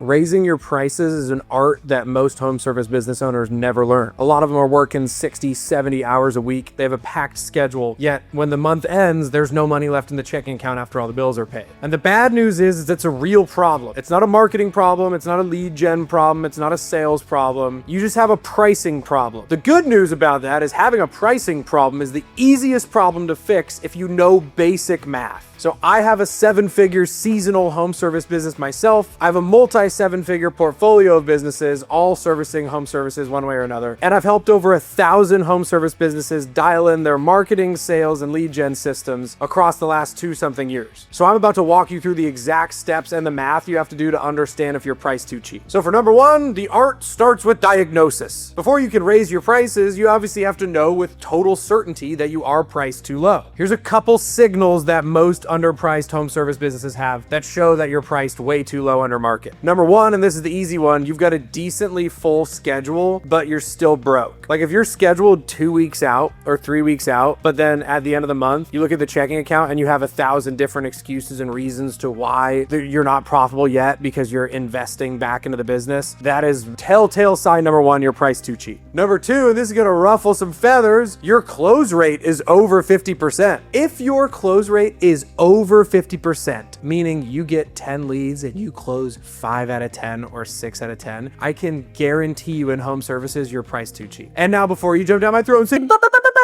Raising your prices is an art that most home service business owners never learn. A lot of them are working 60, 70 hours a week. They have a packed schedule, yet when the month ends, there's no money left in the checking account after all the bills are paid. And the bad news is it's a real problem. It's not a marketing problem. It's not a lead gen problem. It's not a sales problem. You just have a pricing problem. The good news about that is having a pricing problem is the easiest problem to fix if you know basic math. So I have a 7-figure seasonal home service business myself. I have a multi-7-figure portfolio of businesses, all servicing home services one way or another. And I've helped over 1,000 home service businesses dial in their marketing, sales, and lead gen systems across the last 2-something years. So I'm about to walk you through the exact steps and the math you have to do to understand if you're priced too cheap. So for number one, the art starts with diagnosis. Before you can raise your prices, you obviously have to know with total certainty that you are priced too low. Here's a couple signals that most underpriced home service businesses have that show that you're priced way too low under market. Number one, and this is the easy one, you've got a decently full schedule, but you're still broke. Like if you're scheduled 2 weeks out or 3 weeks out, but then at the end of the month, you look at the checking account and you have 1,000 different excuses and reasons to why you're not profitable yet because you're investing back into the business. That is telltale sign number one, you're priced too cheap. Number two, and this is gonna ruffle some feathers, your close rate is over 50%. If your close rate is over 50%, meaning you get 10 leads and you close 5 out of 10 or 6 out of 10, I can guarantee you in home services, you're priced too cheap. And now before you jump down my throat and say,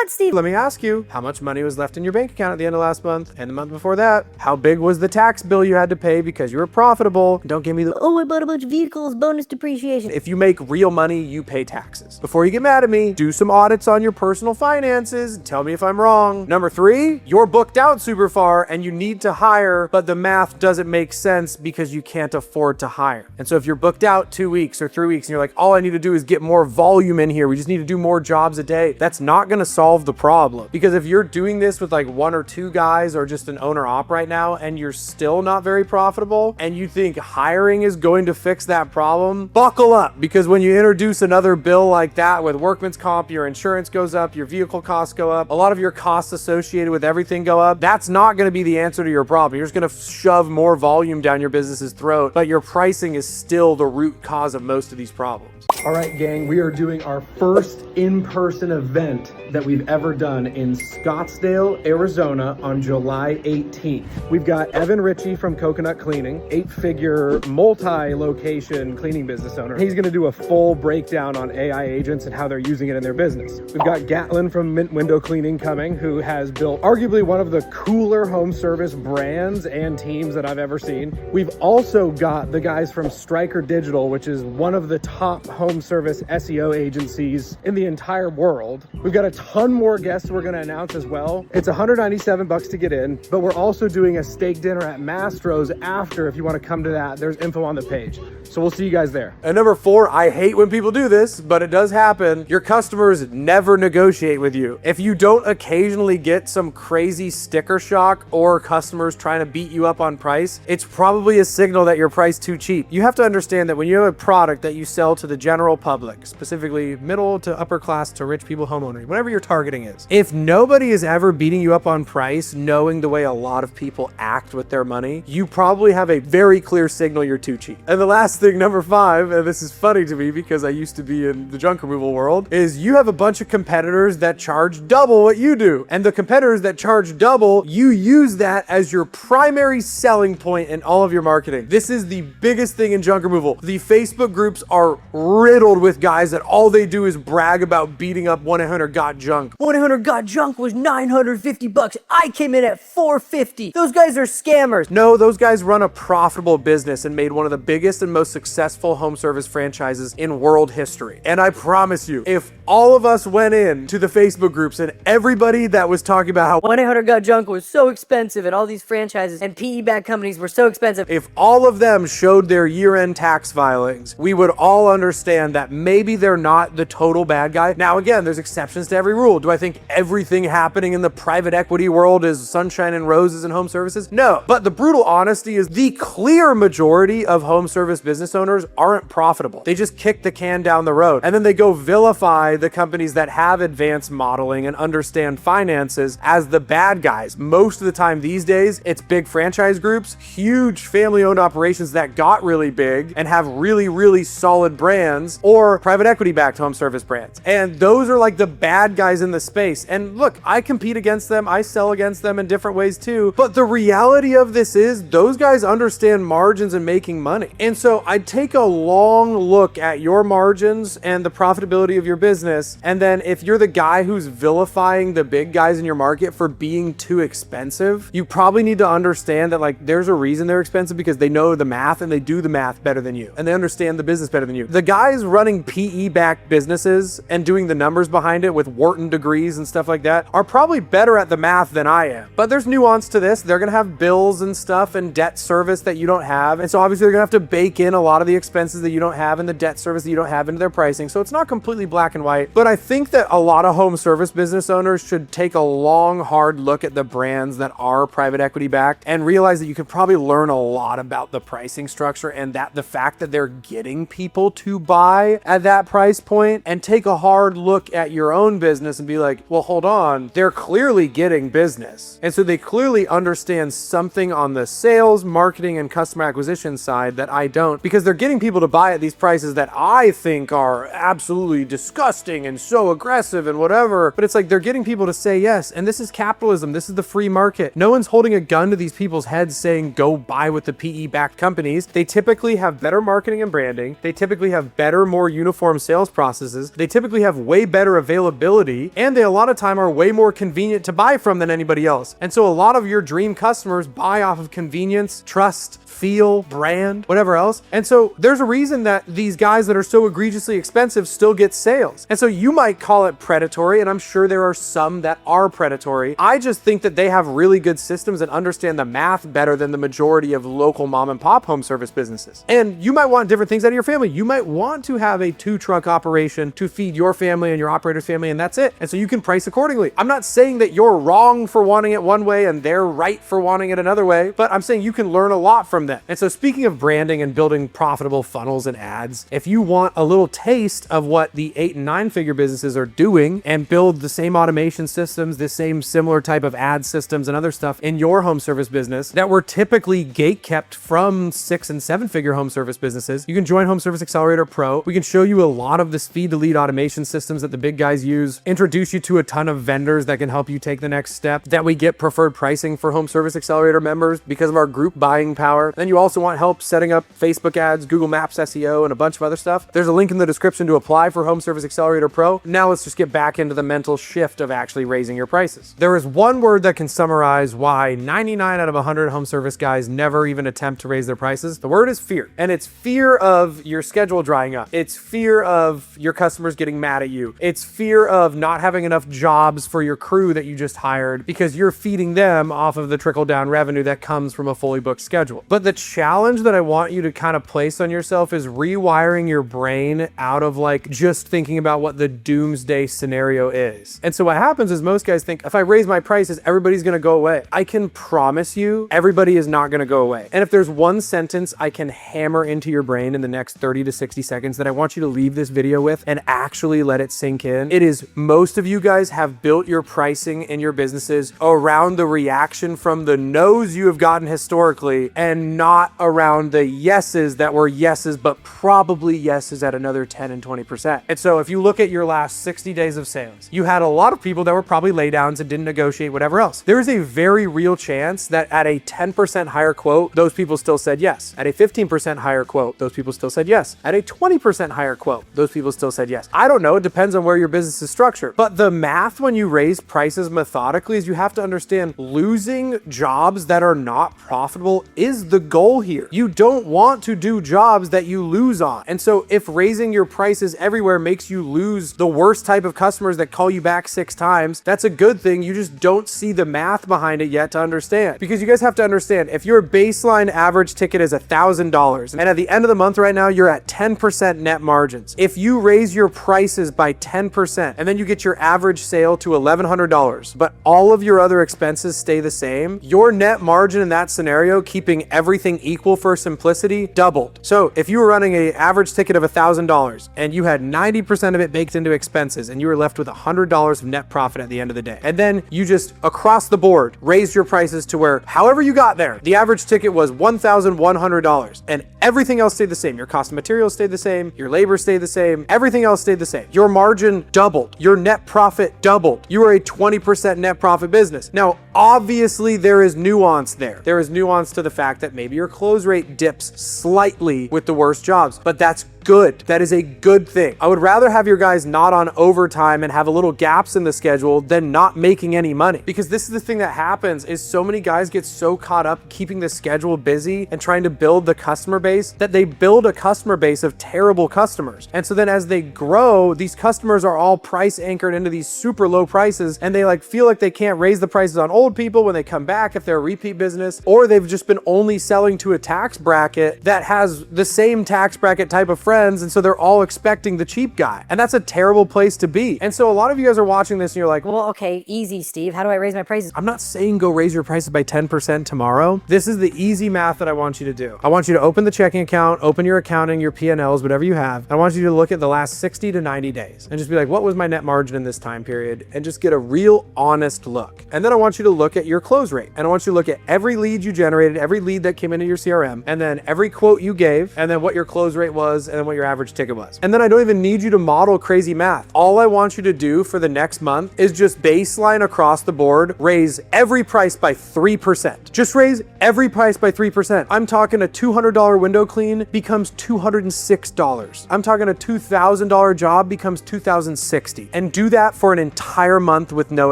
Steve, let me ask you, how much money was left in your bank account at the end of last month and the month before that? How big was the tax bill you had to pay because you were profitable? Don't give me the, oh, I bought a bunch of vehicles, bonus depreciation. If you make real money, you pay taxes. Before you get mad at me, do some audits on your personal finances. Tell me if I'm wrong. Number three, you're booked out super far and you need to hire, but the math doesn't make sense because you can't afford to hire. And so if you're booked out 2 weeks or 3 weeks and you're like, all I need to do is get more volume in here, we just need to do more jobs a day, that's not gonna solve the problem. Because if you're doing this with like 1 or 2 guys or just an owner op right now and you're still not very profitable and you think hiring is going to fix that problem, buckle up, because when you introduce another bill like that with workman's comp, your insurance goes up, your vehicle costs go up, a lot of your costs associated with everything go up. That's not going to be the answer to your problem. You're just going to shove more volume down your business's throat, but your pricing is still the root cause of most of these problems. All right, gang, we are doing our first in-person event that we've ever done in Scottsdale, Arizona on July 18th. We've got Evan Ritchie from Coconut Cleaning, 8-figure multi-location cleaning business owner. He's gonna do a full breakdown on AI agents and how they're using it in their business. We've got Gatlin from Mint Window Cleaning coming, who has built arguably one of the cooler home service brands and teams that I've ever seen. We've also got the guys from Striker Digital, which is one of the top home service SEO agencies in the entire world. We've got a ton more guests we're gonna announce as well. It's $197 to get in, but we're also doing a steak dinner at Mastro's after if you wanna come to that. There's info on the page. So we'll see you guys there. And number four, I hate when people do this, but it does happen. Your customers never negotiate with you. If you don't occasionally get some crazy sticker shock or customers trying to beat you up on price, it's probably a signal that you're priced too cheap. You have to understand that when you have a product that you sell to the general public, specifically middle to upper class to rich people, homeowners, whatever your targeting is, if nobody is ever beating you up on price, knowing the way a lot of people act with their money, you probably have a very clear signal you're too cheap. And the last thing, number five, and this is funny to me because I used to be in the junk removal world, is you have a bunch of competitors that charge double what you do. And the competitors that charge double, you use that as your primary selling point in all of your marketing. This is the biggest thing in junk removal. The Facebook groups are riddled with guys that all they do is brag about beating up 1-800-GOT-JUNK. 1-800-GOT-JUNK was $950. I came in at $450. Those guys are scammers. No, those guys run a profitable business and made one of the biggest and most successful home service franchises in world history. And I promise you, if all of us went in to the Facebook groups and everybody that was talking about how 1-800-GOT-JUNK was so expensive and all these franchises and PE-backed companies were so expensive, if all of them showed their year-end tax filings, we would all understand that maybe they're not the total bad guy. Now, again, there's exceptions to every rule. brutal. Do I think everything happening in the private equity world is sunshine and roses and home services? No. But the brutal honesty is the clear majority of home service business owners aren't profitable. They just kick the can down the road. And then they go vilify the companies that have advanced modeling and understand finances as the bad guys. Most of the time these days, it's big franchise groups, huge family-owned operations that got really big and have really, really solid brands, or private equity-backed home service brands. And those are like the bad guys in the space. And look, I compete against them. I sell against them in different ways too. But the reality of this is those guys understand margins and making money. And so I'd take a long look at your margins and the profitability of your business. And then if you're the guy who's vilifying the big guys in your market for being too expensive, you probably need to understand that like there's a reason they're expensive, because they know the math and they do the math better than you and they understand the business better than you. The guys running PE-backed businesses and doing the numbers behind it with Wharton degrees and stuff like that are probably better at the math than I am. But there's nuance to this. They're gonna have bills and stuff and debt service that you don't have. And so obviously they're gonna have to bake in a lot of the expenses that you don't have and the debt service that you don't have into their pricing. So it's not completely black and white. But I think that a lot of home service business owners should take a long, hard look at the brands that are private equity backed and realize that you could probably learn a lot about the pricing structure and that the fact that they're getting people to buy at that price point, and take a hard look at your own business and be like, well, hold on, they're clearly getting business. And so they clearly understand something on the sales, marketing, and customer acquisition side that I don't, because they're getting people to buy at these prices that I think are absolutely disgusting and so aggressive and whatever. But it's like they're getting people to say yes. And this is capitalism. This is the free market. No one's holding a gun to these people's heads saying, go buy with the PE-backed companies. They typically have better marketing and branding. They typically have better, more uniform sales processes. They typically have way better availability, and they a lot of time are way more convenient to buy from than anybody else. And so a lot of your dream customers buy off of convenience, trust, feel, brand, whatever else. And so there's a reason that these guys that are so egregiously expensive still get sales. And so you might call it predatory, and I'm sure there are some that are predatory. I just think that they have really good systems and understand the math better than the majority of local mom and pop home service businesses. And you might want different things out of your family. You might want to have a 2-truck operation to feed your family and your operator's family, and that's it. And so you can price accordingly. I'm not saying that you're wrong for wanting it one way and they're right for wanting it another way, but I'm saying you can learn a lot from them. And so speaking of branding and building profitable funnels and ads, if you want a little taste of what the 8 and 9 figure businesses are doing and build the same automation systems, the same similar type of ad systems and other stuff in your home service business that were typically gate kept from 6 and 7 figure home service businesses, you can join Home Service Accelerator Pro. We can show you a lot of this feed to lead automation systems that the big guys use, introduce you to a ton of vendors that can help you take the next step, that we get preferred pricing for Home Service Accelerator members because of our group buying power. Then you also want help setting up Facebook ads, Google Maps SEO, and a bunch of other stuff. There's a link in the description to apply for Home Service Accelerator Pro. Now let's just get back into the mental shift of actually raising your prices. There is one word that can summarize why 99 out of 100 home service guys never even attempt to raise their prices. The word is fear. And it's fear of your schedule drying up. It's fear of your customers getting mad at you. It's fear of not having enough jobs for your crew that you just hired because you're feeding them off of the trickle-down revenue that comes from a fully booked schedule. But the challenge that I want you to kind of place on yourself is rewiring your brain out of like just thinking about what the doomsday scenario is. And so what happens is most guys think, if I raise my prices, everybody's going to go away. I can promise you, everybody is not going to go away. And if there's one sentence I can hammer into your brain in the next 30 to 60 seconds that I want you to leave this video with and actually let it sink in, it is most of you guys have built your pricing in your businesses around the reaction from the no's you have gotten historically and not around the yeses that were yeses, but probably yeses at another 10 and 20%. And so if you look at your last 60 days of sales, you had a lot of people that were probably laydowns and didn't negotiate, whatever else. There is a very real chance that at a 10% higher quote, those people still said yes. At a 15% higher quote, those people still said yes. At a 20% higher quote, those people still said yes. I don't know. It depends on where your business is structured. But the math when you raise prices methodically is you have to understand losing jobs that are not profitable is the goal here. You don't want to do jobs that you lose on. And so if raising your prices everywhere makes you lose the worst type of customers that call you back 6 times, that's a good thing. You just don't see the math behind it yet to understand. Because you guys have to understand, if your baseline average ticket is $1,000 and at the end of the month right now, you're at 10% net margins. If you raise your prices by 10% and then you get get your average sale to $1,100, but all of your other expenses stay the same, your net margin in that scenario, keeping everything equal for simplicity, doubled. So if you were running an average ticket of $1,000 and you had 90% of it baked into expenses and you were left with $100 of net profit at the end of the day, and then you just across the board raised your prices to where however you got there, the average ticket was $1,100 and everything else stayed the same. Your cost of materials stayed the same, your labor stayed the same, everything else stayed the same. Your margin doubled, your net profit doubled. You are a 20% net profit business. Now, obviously there is nuance there. There is nuance to the fact that maybe your close rate dips slightly with the worst jobs, but that's good. That is a good thing. I would rather have your guys not on overtime and have a little gaps in the schedule than not making any money. Because this is the thing that happens is so many guys get so caught up keeping the schedule busy and trying to build the customer base that they build a customer base of terrible customers. And so then as they grow, these customers are all price anchored into these super low prices and they like feel like they can't raise the prices on old people when they come back if they're a repeat business, or they've just been only selling to a tax bracket that has the same tax bracket type of friends, and so they're all expecting the cheap guy. And that's a terrible place to be. And so a lot of you guys are watching this and you're like, Well, okay, easy, Steve. How do I raise my prices? I'm not saying go raise your prices by 10% tomorrow. This is the easy math that I want you to do. I want you to open the checking account, open your accounting, your P&Ls, whatever you have. I want you to look at the last 60 to 90 days and just be like, what was my net margin in this time period? And just get a real honest look. And then I want you to look at your close rate. And I want you to look at every lead you generated, every lead that came into your CRM, and then every quote you gave, and then what your close rate was, and then what your average ticket was. And then I don't even need you to model crazy math. All I want you to do for the next month is just baseline across the board, raise every price by 3%. Just raise every price by 3%. I'm talking a $200 window clean becomes $206. I'm talking a $2,000 job becomes $2,060. And do that for an entire month with no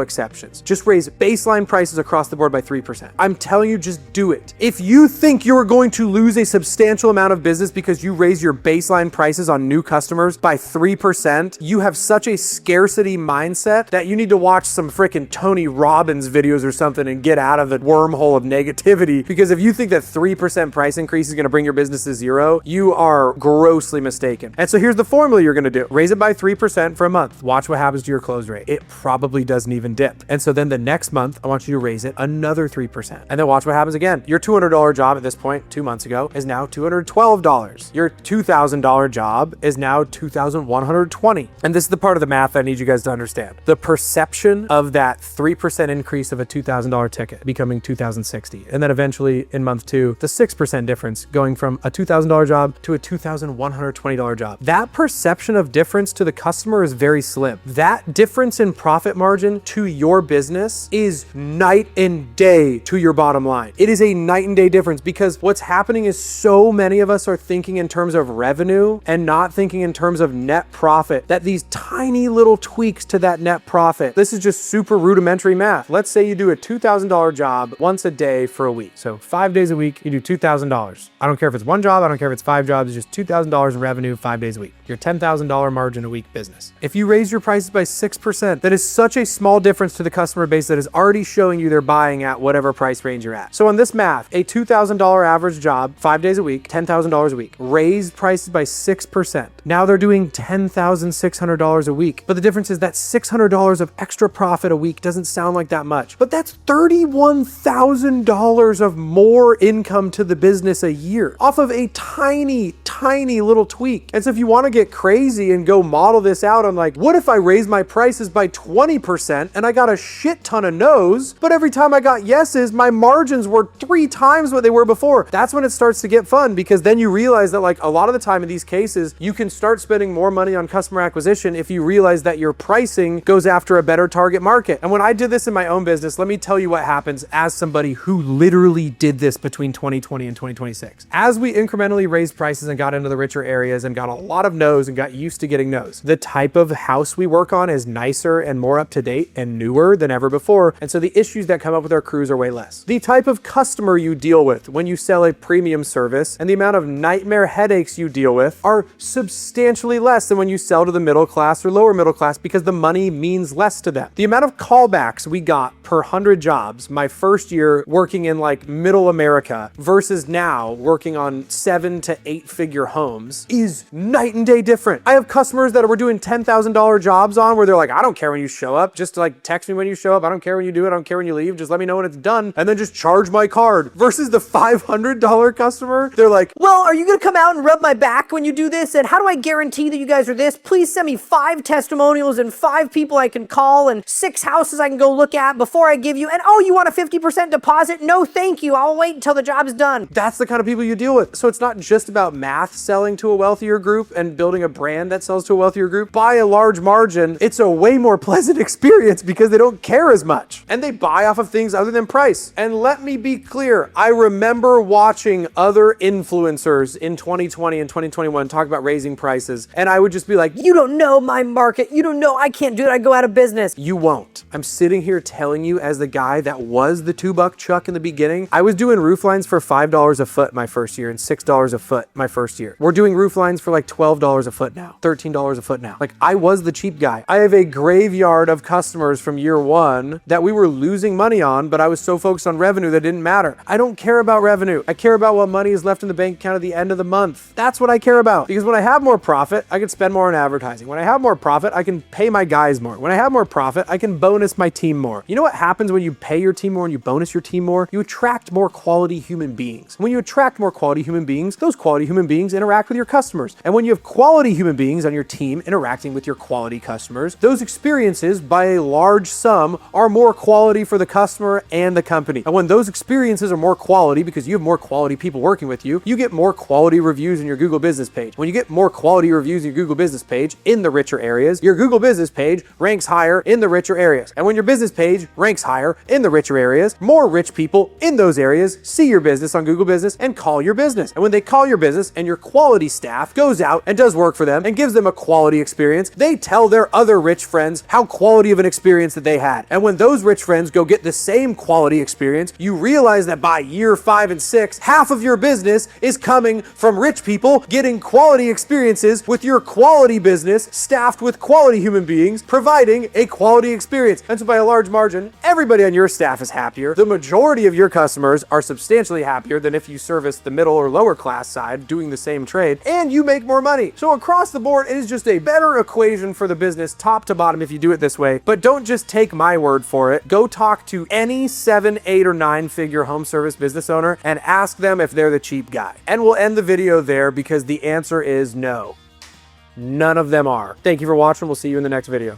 exceptions. Just raise baseline prices across the board by 3%. I'm telling you, just do it. If you think you're going to lose a substantial amount of business because you raise your baseline prices on new customers by 3%, you have such a scarcity mindset that you need to watch some freaking Tony Robbins videos or something and get out of the wormhole of negativity. Because if you think that 3% price increase is going to bring your business to zero, you are grossly mistaken. And so here's the formula you're going to do. Raise it by 3% for a month. Watch what happens to your close rate. It probably doesn't even dip. And so then the next month, I want you to raise it another 3%. And then watch what happens again. Your $200 job at this point, 2 months ago, is now $212. Your $2,000 job is now $2,120. And this is the part of the math I need you guys to understand. The perception of that 3% increase of a $2,000 ticket becoming $2,060. And then eventually in month 2, the 6% difference going from a $2,000 job to a $2,120 job. That perception of difference to the customer is very slim. That difference in profit margin to your business is night and day to your bottom line. It is a night and day difference because what's happening is so many of us are thinking in terms of revenue and not thinking in terms of net profit, that these tiny little tweaks to that net profit, this is just super rudimentary math. Let's say you do a $2,000 job once a day for a week. So 5 days a week, you do $2,000. I don't care if it's one job, I don't care if it's 5 jobs, it's just $2,000 in revenue 5 days a week. Your $10,000 margin a week business. If you raise your prices by 6%, that is such a small difference to the customer base that is already showing you they're buying at whatever price range you're at. So on this math, a $2,000 average job, 5 days a week, $10,000 a week, raised prices by 6%. Now they're doing $10,600 a week. But the difference is that $600 of extra profit a week doesn't sound like that much, but that's $31,000 of more income to the business a year off of a tiny little tweak. And so if you want to get crazy and go model this out on like, what if I raise my prices by 20% and I got a shit ton of no's, but every time I got yeses, my margins were 3 times what they were before. That's when it starts to get fun, because then you realize that like a lot of the time in these cases, you can start spending more money on customer acquisition if you realize that your pricing goes after a better target market. And when I did this in my own business, let me tell you what happens as somebody who literally did this between 2020 and 2026. As we incrementally raised prices and got into the richer areas and got a lot of no's and got used to getting no's, the type of house we work on is nicer and more up to date and newer than ever before. And so the the issues that come up with our crews are way less. The type of customer you deal with when you sell a premium service and the amount of nightmare headaches you deal with are substantially less than when you sell to the middle class or lower middle class, because the money means less to them. The amount of callbacks we got per 100 jobs my first year working in like middle America versus now working on 7 to 8 figure homes is night and day different. I have customers that we're doing $10,000 jobs on where they're like, I don't care when you show up, just like text me when you show up. I don't care when you do it. I don't care when you leave. Just let me know when it's done and then just charge my card. Versus the $500 customer, they're like, well, are you gonna come out and rub my back when you do this? And how do I guarantee that you guys are this? Please send me 5 testimonials and 5 people I can call and 6 houses I can go look at before I give you. And oh, you want a 50% deposit? No, thank you. I'll wait until the job's done. that's the kind of people you deal with. So it's not just about math selling to a wealthier group and building a brand that sells to a wealthier group. By a large margin, it's a way more pleasant experience because they don't care as much and they buy off of things other than price. And let me be clear, I remember watching other influencers in 2020 and 2021 talk about raising prices, and I would just be like, You don't know my market. You don't know. I can't do it. I go out of business. you won't. I'm sitting here telling you as the guy that was the $2 chuck in the beginning. I was doing roof lines for $5 a foot my first year and $6 a foot my first year. We're doing roof lines for like $12 a foot now, $13 a foot now. Like, I was the cheap guy. I have a graveyard of customers from year one that we were losing money on, but I was so focused on revenue that didn't matter. I don't care about revenue. I care about what money is left in the bank account at the end of the month. That's what I care about. Because when I have more profit, I can spend more on advertising. When I have more profit, I can pay my guys more. When I have more profit, I can bonus my team more. You know what happens when you pay your team more and you bonus your team more? You attract more quality human beings. When you attract more quality human beings, those quality human beings interact with your customers. And when you have quality human beings on your team interacting with your quality customers, those experiences by a large sum are more quality for the customer and the company. And when those experiences are more quality because you have more quality people working with you, you get more quality reviews in your Google business page. When you get more quality reviews in your Google business page in the richer areas, your Google business page ranks higher in the richer areas. And when your business page ranks higher in the richer areas, more rich people in those areas see your business on Google Business and call your business. And when they call your business and your quality staff goes out and does work for them and gives them a quality experience, they tell their other rich friends how quality of an experience that they had. And when those rich friends go get the same quality experience, you realize that by year 5 and 6, half of your business is coming from rich people getting quality experiences with your quality business staffed with quality human beings providing a quality experience. And so by a large margin, everybody on your staff is happier. The majority of your customers are substantially happier than if you service the middle or lower class side doing the same trade, and you make more money. So across the board, it is just a better equation for the business top to bottom if you do it this way. But don't just take my word for it. Go talk to any 7, 8, or 9 figure home service business owner and ask them if they're the cheap guy. And we'll end the video there because the answer is no. None of them are. Thank you for watching. We'll see you in the next video.